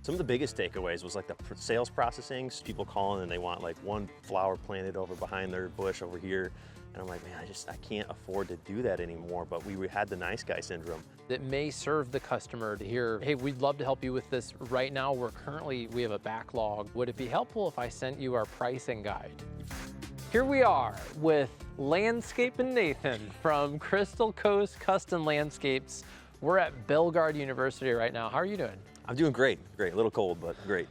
Some of the biggest takeaways was like the sales processing. People calling and they want like one flower planted over behind their bush over here. And I'm like, man, I can't afford to do that anymore. But we had the nice guy syndrome. It may serve the customer to hear, hey, we'd love to help you with this. Right now, we have a backlog. Would it be helpful if I sent you our pricing guide? Here we are with Landscapin Nathan from Crystal Coast Custom Landscapes. We're at Belgard University right now. How are you doing? I'm doing great. Great. A little cold, but great.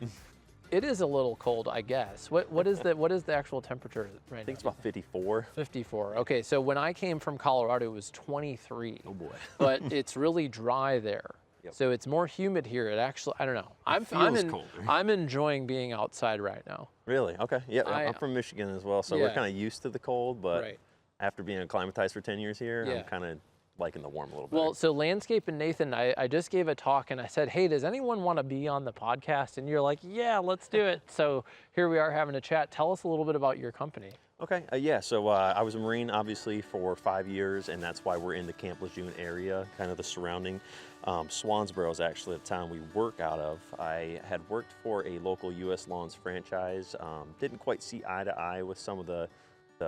It is a little cold, I guess. What is the actual temperature right now? I think it's about 54. 54. Okay, so when I came from Colorado, it was 23. Oh boy. But it's really dry there. Yep. So it's more humid here. It actually, I don't know. I'm enjoying being outside right now. Really? Okay. Yeah, I'm from Michigan as well, so we're kind of used to the cold, but after being acclimatized for 10 years here, I'm kind of liking the warm a little bit. Well, so Landscapin Nathan, I just gave a talk and I said, hey, does anyone want to be on the podcast? And you're like, yeah, let's do it. So here we are having a chat. Tell us a little bit about your company. Okay, yeah, so I was a Marine, obviously, for 5 years, and that's why we're in the Camp Lejeune area, kind of the surrounding. Swansboro is actually the town we work out of. I had worked for a local U.S. Lawns franchise, didn't quite see eye to eye with some of the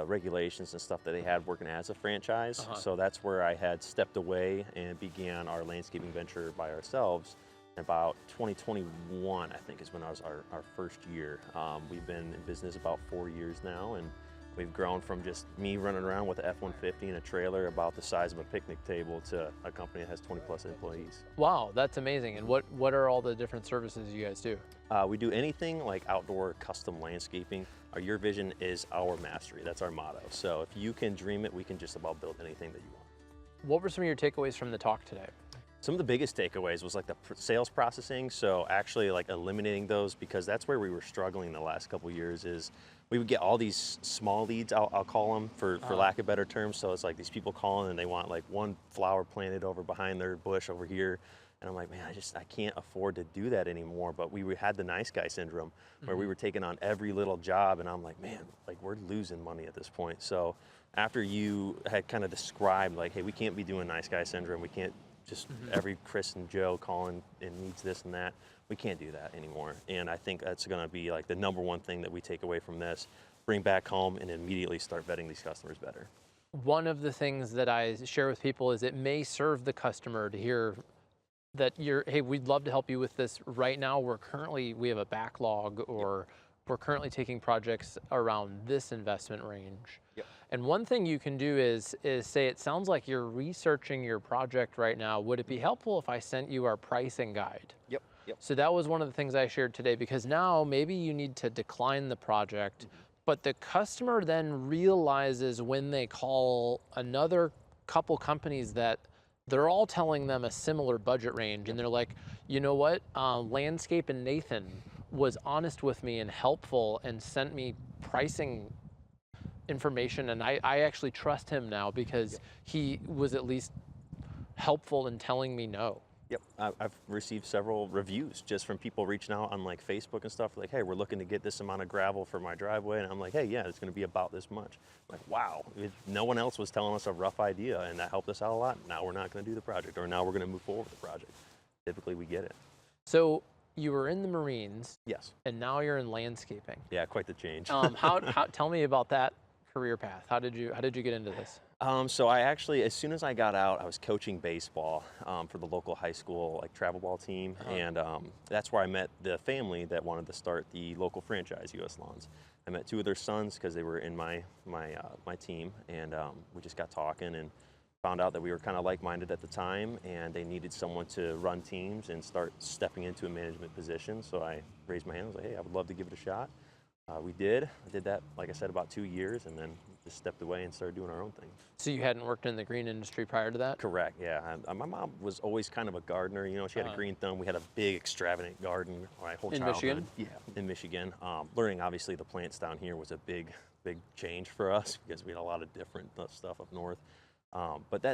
regulations and stuff that they had working as a franchise. So that's where I had stepped away and began our landscaping venture by ourselves. About 2021, I think, is when I was our first year. We've been in business about 4 years now, and we've grown from just me running around with an F-150 and a trailer about the size of a picnic table to a company that has 20 plus employees. Wow, that's amazing. And what are all the different services you guys do? We do anything like outdoor custom landscaping. Your vision is our mastery. That's our motto. So if you can dream it, we can just about build anything that you want. What were some of your takeaways from the talk today? Some of the biggest takeaways was like the sales processing. So actually like eliminating those, because that's where we were struggling the last couple of years. Is we would get all these small leads, I'll call them for lack of better terms. So it's like these people calling and they want like one flower planted over behind their bush over here. And I'm like, man, I can't afford to do that anymore. But we had the nice guy syndrome where we were taking on every little job. And I'm like, man, like we're losing money at this point. So after you had kind of described like, hey, we can't be doing nice guy syndrome. We can't just every Chris and Joe calling and needs this and that. We can't do that anymore. And I think that's gonna be like the #1 thing that we take away from this, bring back home and immediately start vetting these customers better. One of the things that I share with people is it may serve the customer to hear that hey, we'd love to help you with this. Right now, we have a backlog, or we're currently taking projects around this investment range. Yep. And one thing you can do is say, it sounds like you're researching your project right now. Would it be helpful if I sent you our pricing guide? Yep. So that was one of the things I shared today, because now maybe you need to decline the project, but the customer then realizes when they call another couple companies that they're all telling them a similar budget range, and they're like, you know what, Landscapin Nathan was honest with me and helpful and sent me pricing information, and I actually trust him now because he was at least helpful in telling me no. Yep, I've received several reviews just from people reaching out on like Facebook and stuff, like, hey, we're looking to get this amount of gravel for my driveway, and I'm like, hey, yeah, it's gonna be about this much. I'm like, wow, no one else was telling us a rough idea, and that helped us out a lot. Now we're not gonna do the project, or now we're gonna move forward with the project. Typically we get it. So you were in the Marines. Yes. And now you're in landscaping. Yeah, quite the change. Tell me about that career path. How did you get into this? So I actually, as soon as I got out, I was coaching baseball for the local high school like travel ball team, and that's where I met the family that wanted to start the local franchise, U.S. Lawns. I met 2 of their sons because they were in my team, and we just got talking and found out that we were kind of like-minded at the time, and they needed someone to run teams and start stepping into a management position. So I raised my hand. I was like, hey, I would love to give it a shot. We did. I did that, like I said, about 2 years, and then just stepped away and started doing our own thing. So you hadn't worked in the green industry prior to that? Correct, yeah. My mom was always kind of a gardener. You know, she had a green thumb. We had a big, extravagant garden my whole childhood. Michigan? Yeah, in Michigan. Learning, obviously, the plants down here was a big change for us because we had a lot of different stuff up north. But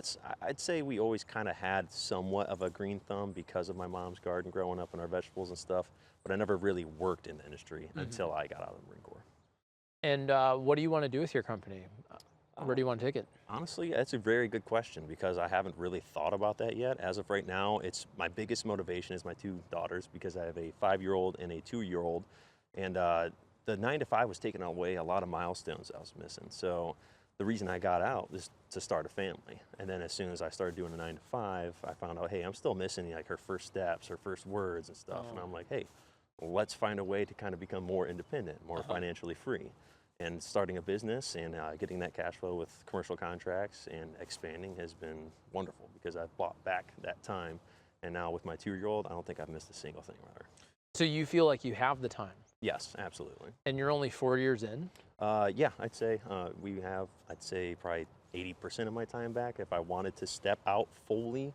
I'd say we always kind of had somewhat of a green thumb because of my mom's garden growing up and our vegetables and stuff. But I never really worked in the industry until I got out of the Marine Corps. And what do you want to do with your company? Where do you want to take it? Honestly, that's a very good question because I haven't really thought about that yet. As of right now, it's my biggest motivation is my 2 daughters because I have a 5-year-old and a 2-year-old, and the 9 to 5 was taking away a lot of milestones I was missing. So the reason I got out is to start a family. And then as soon as I started doing a 9 to 5, I found out, hey, I'm still missing like her first steps, her first words and stuff. And I'm like, hey, let's find a way to kind of become more independent, more financially free. And starting a business and getting that cash flow with commercial contracts and expanding has been wonderful because I've bought back that time. And now with my 2-year-old, I don't think I've missed a single thing with her. So you feel like you have the time? Yes, absolutely. And you're only 4 years in? Yeah, I'd say we have, I'd say probably 80% of my time back. If I wanted to step out fully,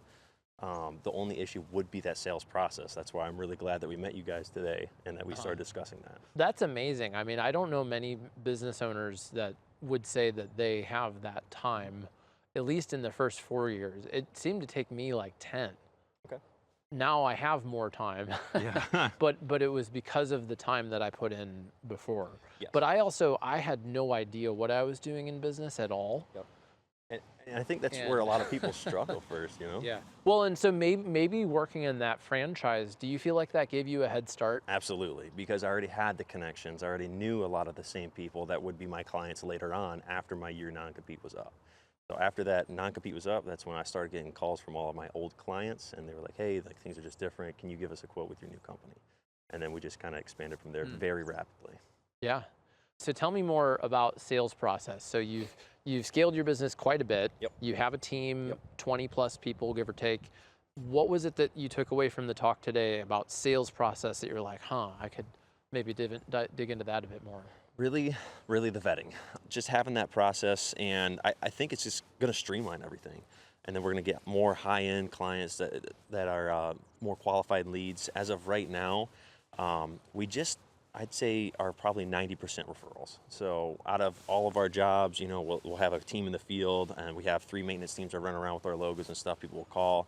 the only issue would be that sales process. That's why I'm really glad that we met you guys today and that we started discussing that. That's amazing. I mean, I don't know many business owners that would say that they have that time, at least in the first 4 years. It seemed to take me like 10. Okay. Now I have more time, Yeah. but it was because of the time that I put in before. Yes. But I had no idea what I was doing in business at all. Yep. And I think that's where a lot of people struggle first, you know? Yeah. Well, and so maybe working in that franchise, do you feel like that gave you a head start? Absolutely, because I already had the connections. I already knew a lot of the same people that would be my clients later on after my year non-compete was up. So after that non-compete was up, that's when I started getting calls from all of my old clients, and they were like, hey, like things are just different. Can you give us a quote with your new company? And then we just kind of expanded from there very rapidly. Yeah. So tell me more about sales process. So you've scaled your business quite a bit. Yep. You have a team, Yep. 20 plus people, give or take. What was it that you took away from the talk today about sales process that you're like, I could maybe dig into that a bit more? Really the vetting. Just having that process, and I think it's just going to streamline everything. And then we're going to get more high-end clients that are more qualified leads. As of right now, I'd say are probably 90% referrals. So out of all of our jobs, you know, we'll have a team in the field, and we have 3 maintenance teams that run around with our logos and stuff people will call.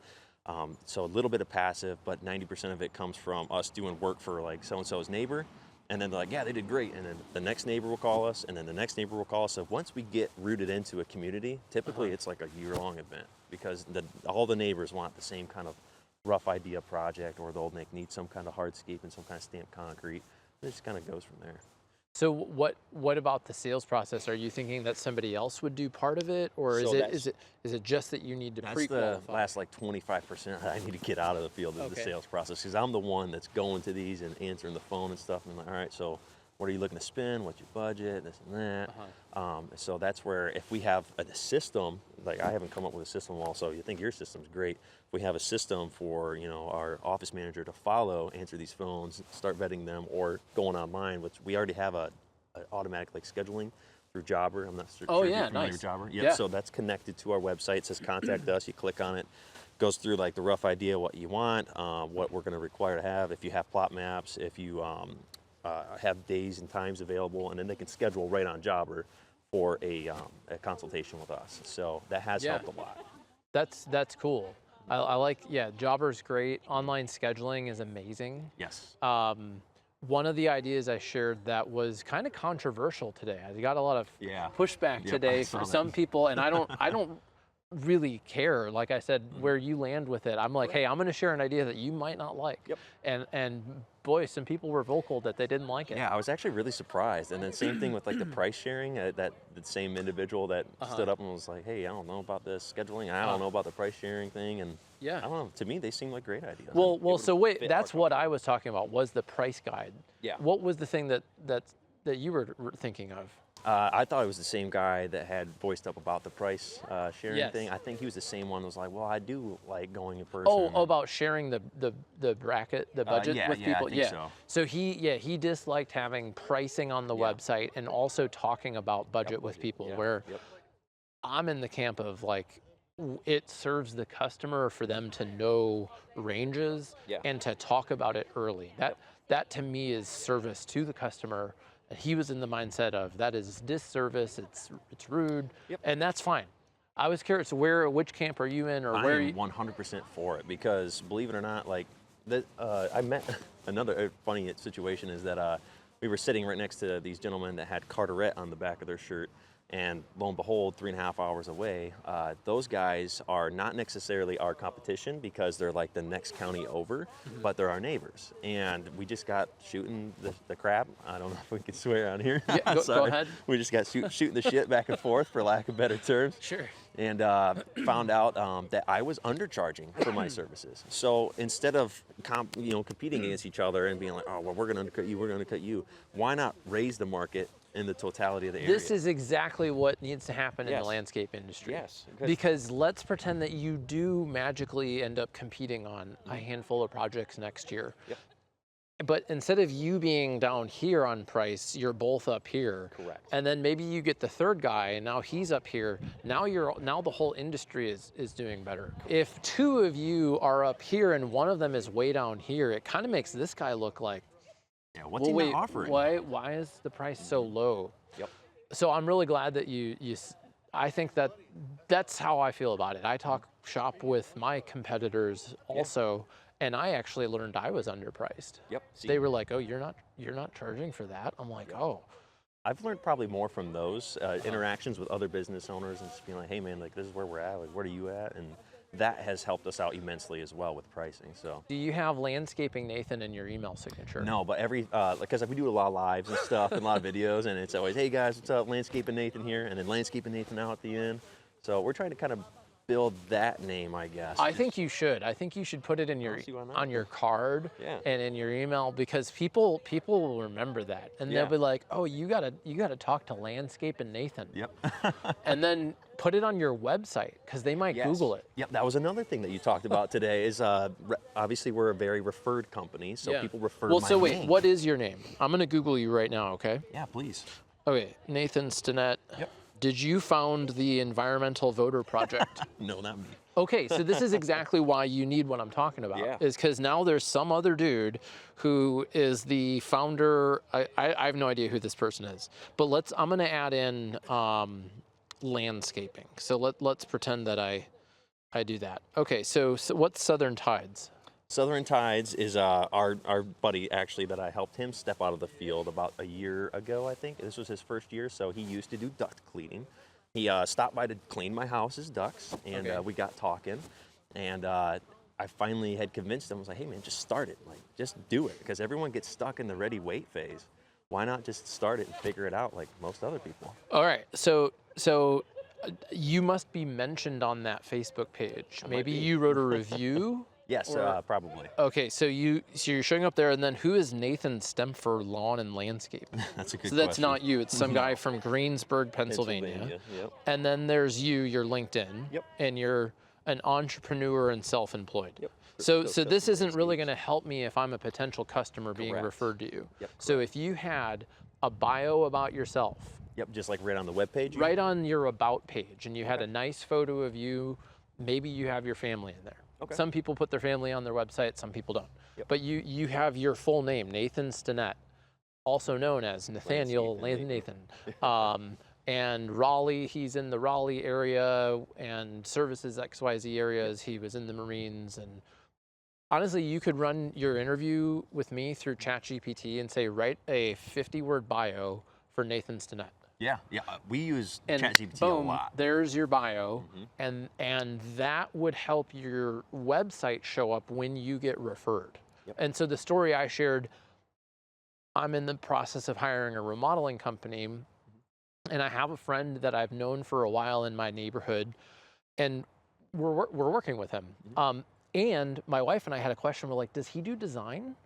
So a little bit of passive, but 90% of it comes from us doing work for like so-and-so's neighbor. And then they're like, yeah, they did great. And then the next neighbor will call us, and then the next neighbor will call us. So once we get rooted into a community, typically it's like a year-long event because all the neighbors want the same kind of rough idea project, or they'll need some kind of hardscape and some kind of stamped concrete. It just kind of goes from there. So what about the sales process? Are you thinking that somebody else would do part of it, or is it just that you need to pre-qualify? That's the last like 25% I need to get out of the field of the sales process, because I'm the one that's going to these and answering the phone and stuff. And I'm like, all right, so what are you looking to spend? What's your budget? This and that. So that's where if we have a system, like I haven't come up with a system also, you think your system's great. If we have a system for, you know, our office manager to follow, answer these phones, start vetting them, or going online, which we already have a automatic like scheduling through Jobber. I'm not sure. Oh if yeah, you're familiar nice. with Jobber. Yep. Yeah. So that's connected to our website. It says contact us. You click on it. Goes through like the rough idea what you want, what we're going to require to have. If you have plot maps, if you have days and times available, and then they can schedule right on Jobber for a consultation with us. So that has helped a lot. That's cool. I like, Jobber's great. Online scheduling is amazing. Yes. One of the ideas I shared that was kind of controversial today. I got a lot of pushback today from some people, and I don't really care. Like I said, where you land with it, I'm like, hey, I'm going to share an idea that you might not like. Yep. And boy, some people were vocal that they didn't like it. Yeah, I was actually really surprised. And then same thing with like the price sharing. That the same individual that stood up and was like, hey, I don't know about this scheduling. I don't know about the price sharing thing. And I don't know. To me, they seem like great ideas. Well, so wait, that's what I was talking about, was the price guide. Yeah. What was the thing that you were thinking of? I thought it was the same guy that had voiced up about the price sharing thing. I think he was the same one that was like, well, I do like going in person. Oh, about sharing the bracket, the budget with people? I think so. So he disliked having pricing on the website and also talking about budget with people, where I'm in the camp of like, it serves the customer for them to know ranges and to talk about it early. That to me is service to the customer. And he was in the mindset of that is disservice, it's rude, and that's fine. I was curious, which camp are you in, or where? I am 100% for it, because believe it or not, like I met another funny situation is that we were sitting right next to these gentlemen that had Carteret on the back of their shirt, And lo and behold, 3.5 hours away, those guys are not necessarily our competition because they're like the next county over, but they're our neighbors. And we just got shooting the crap. I don't know if we can swear on here. Yeah, go ahead. We just got shooting the shit back and forth, for lack of better terms. Sure. And found out that I was undercharging for my services. So instead of competing against each other and being like, oh, well, we're going to undercut you, we're going to undercut you, why not raise the market in the totality of the area? This is exactly what needs to happen in the landscape industry. Yes. Because let's pretend that you do magically end up competing on a handful of projects next year. Yep. But instead of you being down here on price, you're both up here. Correct. And then maybe you get the third guy and now he's up here. Now the whole industry is doing better. If two of you are up here and one of them is way down here, it kind of makes this guy look like, yeah, what's he not offering? Why is the price so low? Yep. So I'm really glad that I think that's how I feel about it. I talk shop with my competitors also, and I actually learned I was underpriced. Yep. They were like, "Oh, you're not charging for that." I'm like, "Oh." I've learned probably more from those interactions with other business owners and just being like, "Hey, man, like this is where we're at. Like, where are you at?" And that has helped us out immensely as well with pricing. So. Do you have Landscaping Nathan in your email signature? No, but because we do a lot of lives and stuff and a lot of videos, and it's always, hey guys, what's up, Landscapin Nathan here, and then Landscapin Nathan out at the end. So we're trying to kind of build that name, I guess. I think you should. I think you should put it in on your card and in your email, because people will remember that, and they'll be like, "Oh, you gotta talk to Landscapin Nathan." Yep. And then put it on your website, because they might Google it. Yep. That was another thing that you talked about today. Is obviously we're a very referred company, so people refer. Well, my so wait, name. what is your name? I'm gonna Google you right now. Okay. Yeah, please. Okay, Nathan Stinnett. Yep. Did you found the Environmental Voter Project? No, not me. Okay, so this is exactly why you need what I'm talking about. Yeah. Is because now there's some other dude who is the founder. I have no idea who this person is, but I'm gonna add in landscaping. So let's pretend that I do that. Okay, so what's Southern Tides? Southern Tides is our buddy, actually, that I helped him step out of the field about a year ago, I think. This was his first year, so he used to do duct cleaning. He stopped by to clean my house's ducts, and we got talking. And I finally had convinced him. I was like, hey, man, just start it. Like, just do it, because everyone gets stuck in the ready-wait phase. Why not just start it and figure it out like most other people? All right, so you must be mentioned on that Facebook page. Maybe you wrote a review? Yes, probably. Okay, so you're showing up there, and then who is Nathan Stemfer Lawn and Landscape? That's a good question. So that's not you. It's some guy from Greensburg, Pennsylvania. Yep. And then there's your LinkedIn. Yep. And you're an entrepreneur and self-employed. Yep. So this isn't really going to help me if I'm a potential customer being referred to you. Yep. So if you had a bio about yourself. Yep, just like right on the webpage? Right on your About page, and you had a nice photo of you. Maybe you have your family in there. Okay. Some people put their family on their website, some people don't. Yep. But you have your full name, Nathan Stinnett, also known as Nathaniel Nathan. And Raleigh, he's in the Raleigh area and services XYZ areas. He was in the Marines. And honestly, you could run your interview with me through ChatGPT and say, write a 50-word bio for Nathan Stinnett. Yeah, we use And ChatGPT boom, a lot. there's your bio, and that would help your website show up when you get referred. Yep. And so the story I shared, I'm in the process of hiring a remodeling company, and I have a friend that I've known for a while in my neighborhood, and we're working with him. And my wife and I had a question. We're like, does he do design?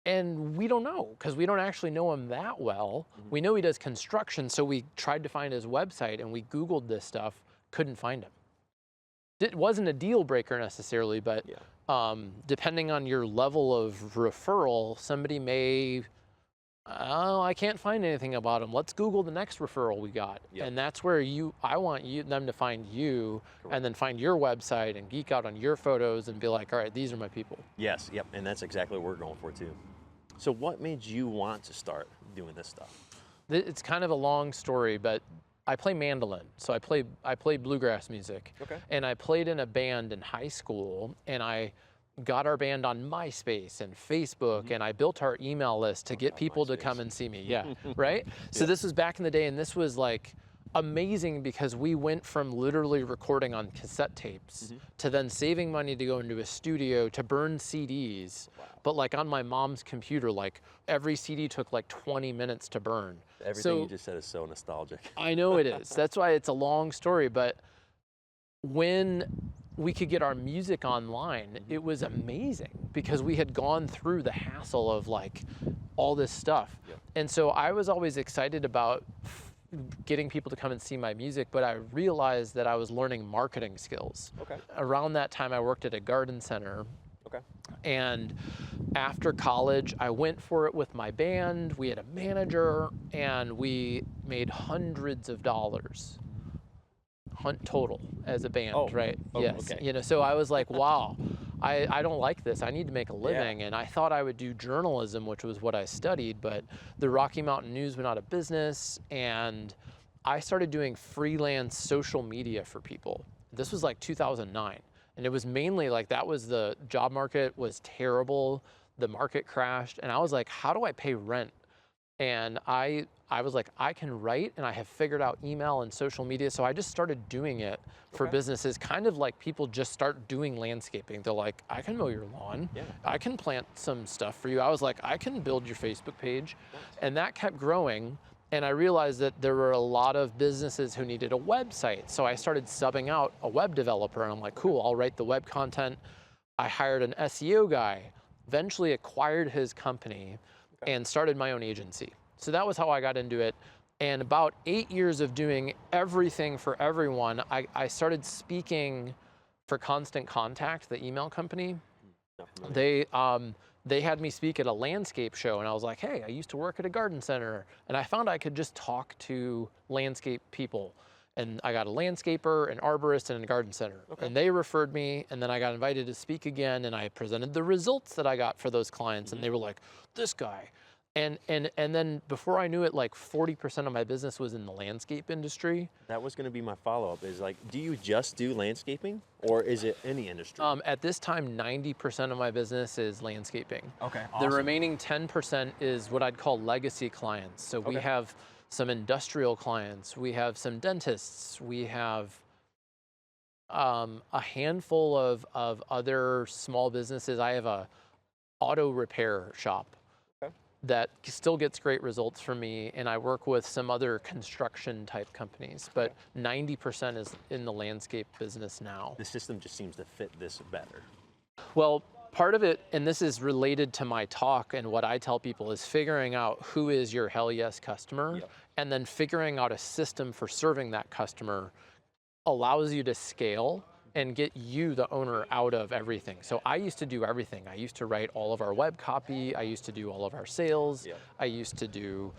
And we don't know, because we don't actually know him that well. We know he does construction, so we tried to find his website, and we Googled this stuff, couldn't find him. It wasn't a deal breaker necessarily, but depending on your level of referral, somebody may, oh, I can't find anything about him. Let's Google the next referral we got. Yep. And that's where I want them to find you, and then find your website and geek out on your photos and be like, all right, these are my people. Yes, yep, and that's exactly what we're going for too. So what made you want to start doing this stuff? It's kind of a long story, but I play mandolin. So I play bluegrass music. Okay. And I played in a band in high school, and I got our band on MySpace and Facebook, and I built our email list to get people to come and see me. Yeah, right? So this was back in the day, and this was like amazing because we went from literally recording on cassette tapes to then saving money to go into a studio to burn CDs. Wow. But like on my mom's computer, like every CD took like 20 minutes to burn. Everything you just said is so nostalgic. I know it is. That's why it's a long story. But when we could get our music online, it was amazing because we had gone through the hassle of like all this stuff. Yep. And so I was always excited about getting people to come and see my music, but I realized that I was learning marketing skills. Okay. Around that time, I worked at a garden center. Okay. And after college, I went for it with my band. We had a manager, and we made hundreds of dollars total as a band, right? Oh, yes. okay. You know, so I was like, wow, I don't like this. I need to make a living. Yeah. And I thought I would do journalism, which was what I studied, but the Rocky Mountain News went out of business, and I started doing freelance social media for people. This was like 2009. And it was mainly like that was the job market was terrible. The market crashed. And I was like, how do I pay rent? And I was like, I can write, and I have figured out email and social media. So I just started doing it for businesses, kind of like people just start doing landscaping. They're like, I can mow your lawn. Yeah. I can plant some stuff for you. I was like, I can build your Facebook page. And that kept growing. And I realized that there were a lot of businesses who needed a website. So I started subbing out a web developer, and I'm like, cool, I'll write the web content. I hired an SEO guy, eventually acquired his company, and started my own agency. So that was how I got into it. And about 8 years of doing everything for everyone, I started speaking for Constant Contact, the email company. They had me speak at a landscape show, and I was like, hey, I used to work at a garden center, and I found I could just talk to landscape people. And I got a landscaper, an arborist, and a garden center. And they referred me, and then I got invited to speak again, and I presented the results that I got for those clients, and they were like, this guy. And then before I knew it, like 40% of my business was in the landscape industry. That was going to be my follow-up is like, do you just do landscaping, or is it any industry? At this time, 90% of my business is landscaping. Okay, The remaining 10% is what I'd call legacy clients. So we have some industrial clients, we have some dentists, we have a handful of other small businesses. I have a auto repair shop that still gets great results for me, and I work with some other construction type companies, but 90% is in the landscape business now. The system just seems to fit this better. Well, part of it, and this is related to my talk and what I tell people, is figuring out who is your hell yes customer, and then figuring out a system for serving that customer allows you to scale and get you, the owner, out of everything. So I used to do everything. I used to write all of our web copy. I used to do all of our sales. I used to do,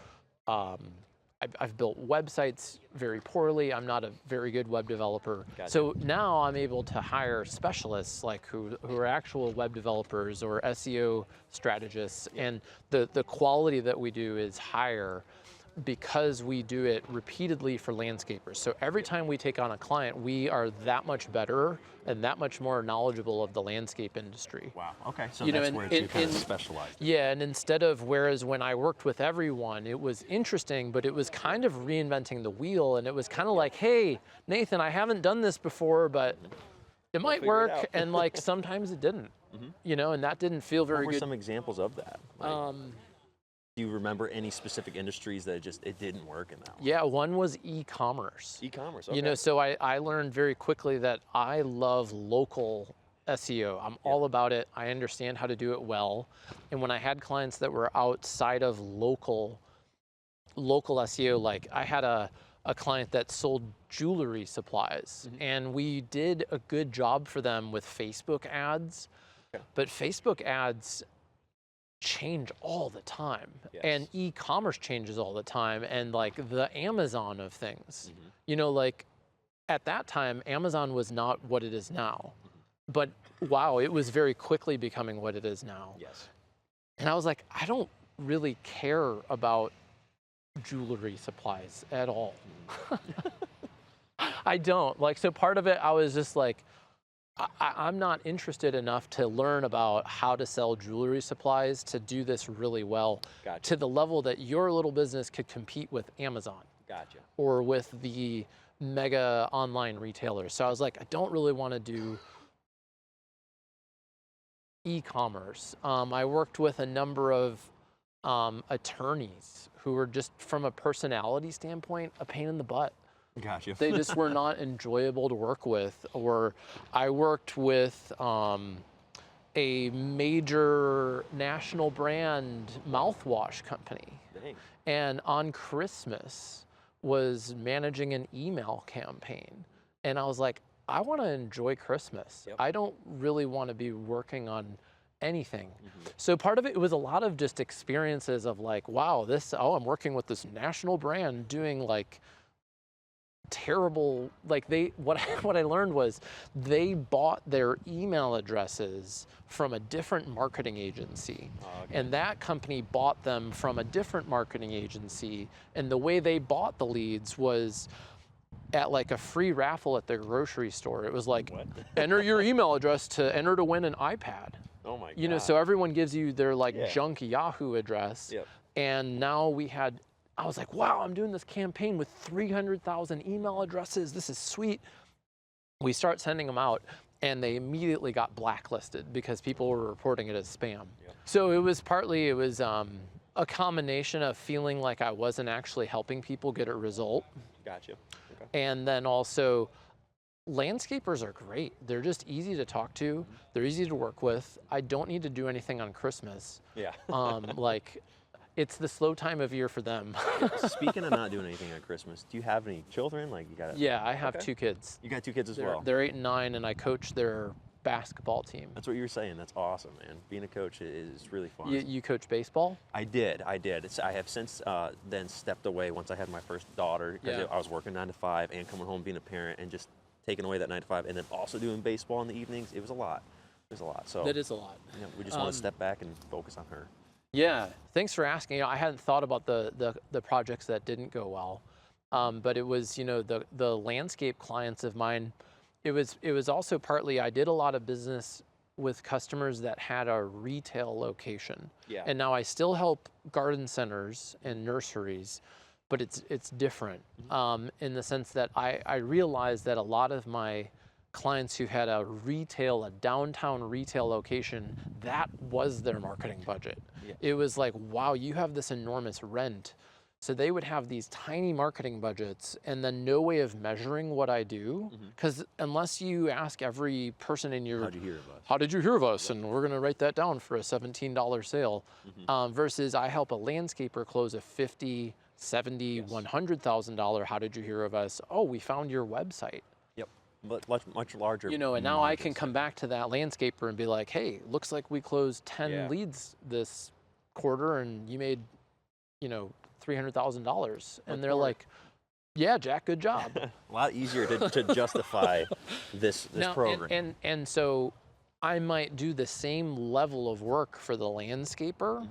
I've built websites very poorly. I'm not a very good web developer. So now I'm able to hire specialists like who are actual web developers or SEO strategists. And the quality that we do is higher because we do it repeatedly for landscapers. So every time we take on a client, we are that much better and that much more knowledgeable of the landscape industry. Wow, okay, so You know, that's and- where and- you kind of and- specialize. Yeah, and instead of, whereas when I worked with everyone, it was interesting, but it was kind of reinventing the wheel, and it was kind of like, hey, Nathan, I haven't done this before, but it might figure it work, out. and like sometimes it didn't, you know, and that didn't feel very What were good. some examples of that? Like, do you remember any specific industries that it didn't work in that one? Yeah, one was e-commerce. E-commerce, You know, so I learned very quickly that I love local SEO. I'm all about it. I understand how to do it well. And when I had clients that were outside of local SEO, like I had a client that sold jewelry supplies, and we did a good job for them with Facebook ads, but Facebook ads change all the time, and e-commerce changes all the time, and like the Amazon of things, you know, like at that time, Amazon was not what it is now, but wow, it was very quickly becoming what it is now. And I was like, I don't really care about jewelry supplies at all. I don't. Like, so part of it, I was just like, I'm not interested enough to learn about how to sell jewelry supplies to do this really well to the level that your little business could compete with Amazon. Gotcha. or with the mega online retailers. So I was like, I don't really want to do e-commerce. I worked with a number of attorneys who were just, from a personality standpoint, a pain in the butt. Gotcha. They just were not enjoyable to work with. Or I worked with a major national brand mouthwash company. Dang. And on Christmas was managing an email campaign. And I was like, I want to enjoy Christmas. Yep. I don't really want to be working on anything. So part of it was a lot of just experiences of like, wow, I'm working with this national brand doing like terrible, like what I learned was they bought their email addresses from a different marketing agency. Okay. And that company bought them from a different marketing agency. And the way they bought the leads was at like a free raffle at their grocery store. It was like, What? enter your email address to enter to win an iPad. Oh my God. You know, so everyone gives you their like Yeah. junk Yahoo address. Yep. And now I was like, wow, I'm doing this campaign with 300,000 email addresses. This is sweet. We start sending them out and they immediately got blacklisted because people were reporting it as spam. Yep. So it was a combination of feeling like I wasn't actually helping people get a result. Gotcha. Okay. And then also, landscapers are great. They're just easy to talk to. They're easy to work with. I don't need to do anything on Christmas. Yeah. Like, it's the slow time of year for them. Speaking of not doing anything on Christmas, do you have any children? Like you got? Yeah, I have Okay. 2 kids. You got 2 kids as They're, well. they're 8 and 9, and I coach their basketball team. That's what you were saying. That's awesome, man. Being a coach is really fun. You coach baseball? I did. I have since then stepped away once I had my first daughter because Yeah. I was working 9 to 5 and coming home being a parent and just taking away that 9 to 5 and then also doing baseball in the evenings. It was a lot. It was a lot. So That is a lot. you know, we just want to step back and focus on her. Yeah, thanks for asking. You know, I hadn't thought about the projects that didn't go well, but it was, you know, the landscape clients of mine. It was also partly I did a lot of business with customers that had a retail location. Yeah. And now I still help garden centers and nurseries, but it's different in the sense that I realized that a lot of my clients who had a downtown retail location, that was their marketing budget. Yeah. It was like, wow, you have this enormous rent. So they would have these tiny marketing budgets and then no way of measuring what I do. Because unless you ask every person in your, How'd you hear of us? how did you hear of us? And we're going to write that down for a $17 sale. Versus I help a landscaper close a $50, $70, $100,000. How did you hear of us? Oh, we found your website. Yep. But much larger. You know, and now I can markets. come back to that landscaper and be like, hey, looks like we closed 10 Yeah. leads this quarter and you made, you know, $300,000. And they're like, yeah, Jack, good job. A lot easier to justify this Now, program. and so I might do the same level of work for the landscaper,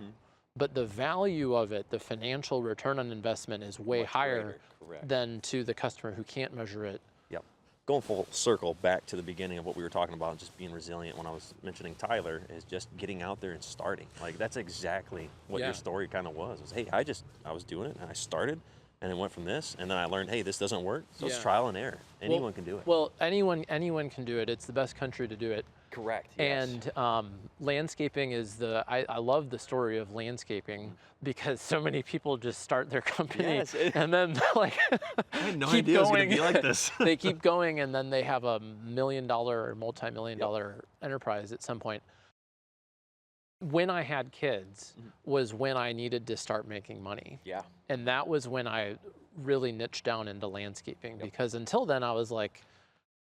but the value of it, the financial return on investment is way Much higher greater, correct. than to the customer who can't measure it. Yep. Going full circle back to the beginning of what we were talking about, just being resilient when I was mentioning Tyler, is just getting out there and starting. Like that's exactly what Yeah. your story kind of was. Hey, I was doing it and I started and it went from this and then I learned, hey, this doesn't work. So it's Yeah. trial and error. Anyone can do it. Well, anyone can do it. It's the best country to do it. Correct. And landscaping is I love the story of landscaping because so many people just start their company Yes. and then like I had no keep idea it was going. going to be like this. They keep going and then they have a $1 million or multi-million dollar enterprise at some point. When I had kids was when I needed to start making money. Yeah. And that was when I really niched down into landscaping because until then I was like,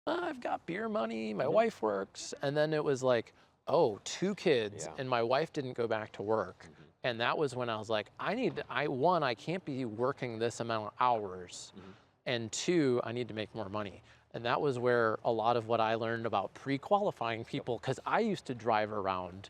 I've got beer money, my wife works. And then it was like, oh, 2 kids Yeah. and my wife didn't go back to work. And that was when I was like, I can't be working this amount of hours. And 2, I need to make more money. And that was where a lot of what I learned about pre-qualifying people, because I used to drive around.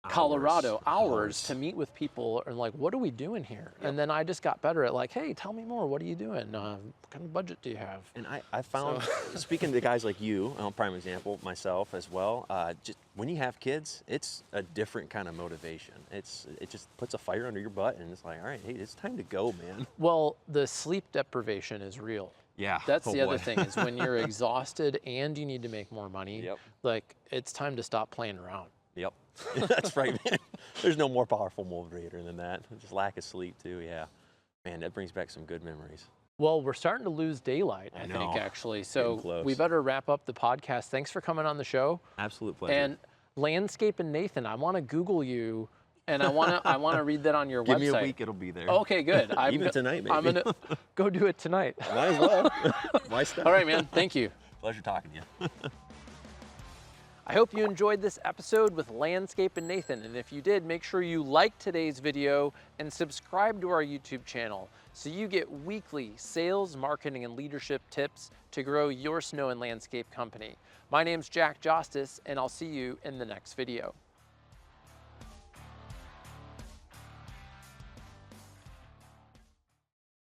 Colorado, hours to meet with people and like, what are we doing here? Yep. And then I just got better at like, hey, tell me more. What are you doing? What kind of budget do you have? And I found, speaking to guys like you, prime example, myself as well, just when you have kids, it's a different kind of motivation. It just puts a fire under your butt and it's like, all right, hey, it's time to go, man. Well, the sleep deprivation is real. Yeah. That's the other thing is when you're exhausted and you need to make more money, Yep. like it's time to stop playing around. Yep. That's right, man. There's no more powerful motivator than that. Just lack of sleep too, yeah. Man, that brings back some good memories. Well, we're starting to lose daylight, I think, actually. So we better wrap up the podcast. Thanks for coming on the show. Absolute pleasure. And Landscapin Nathan, I want to Google you, and I want to read that on your website. Give me a week, it'll be there. Okay, good. Even tonight, maybe. I'm gonna go do it tonight. Might as well. Why stop? All right, man. Thank you. Pleasure talking to you. I hope you enjoyed this episode with Landscapin Nathan, and if you did, make sure you like today's video and subscribe to our YouTube channel so you get weekly sales, marketing, and leadership tips to grow your snow and landscape company. My name's Jack Jostes, and I'll see you in the next video.